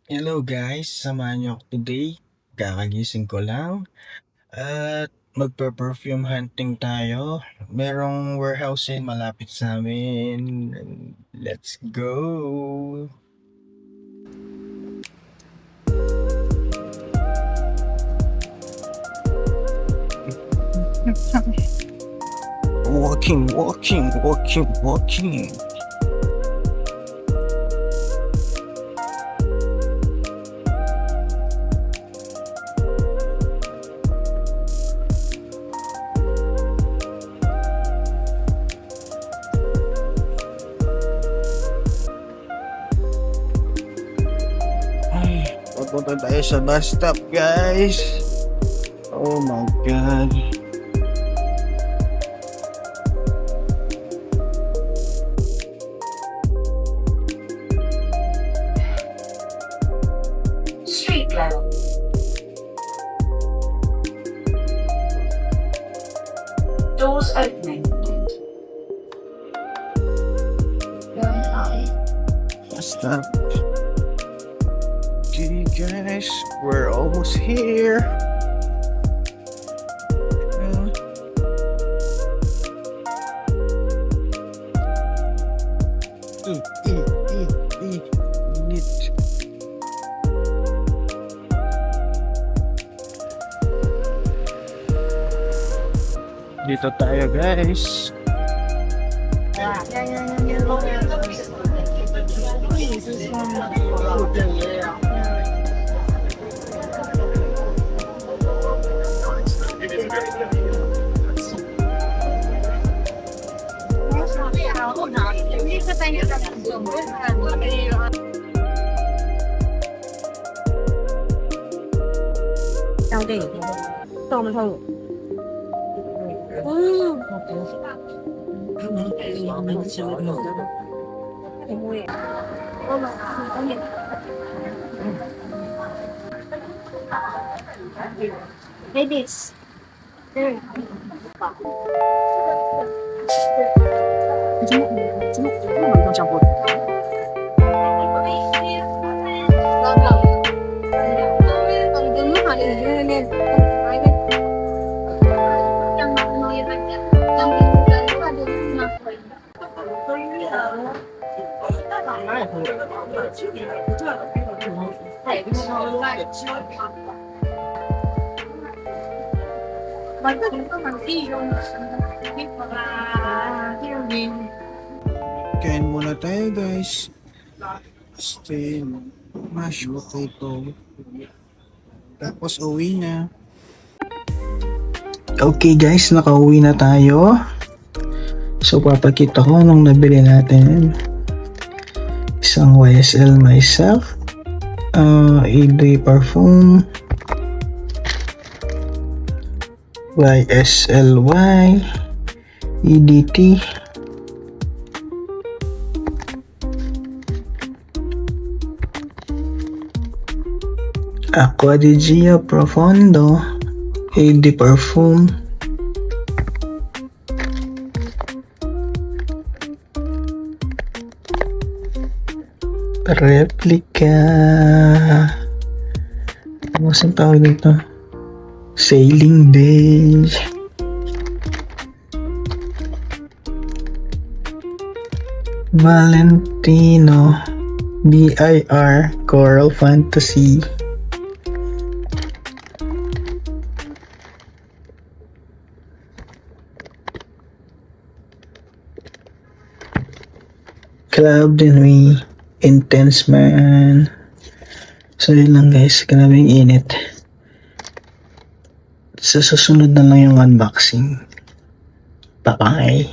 Hello guys, samahan niyo ako today. Kakagising ko lang at magpe-perfume hunting tayo. Merong warehouse malapit sa amin. Let's go! Walking. Papunta tayo sa bus stop, guys. Oh my God. Street level. Doors opening. Bus stop. Okay, guys, we're almost here. Init. Dito tayo, guys. Ladies. Kain muna tayo, guys. Stay, mash potato. Tapos uwi na. Okay guys, nakauwi na tayo. So papakita ko anong nabili natin. Isang YSL myself, Idri Parfum, YSLY, EDT, Acqua di Gia Profondo, AD Parfum, Replica, ano saan tawag dito? Sailing Day, Valentino, BIR Coral Fantasy, Club de Nuit, Intense Man. So yun lang guys, grabing init. Sa susunod na lang yung unboxing. Bye bye.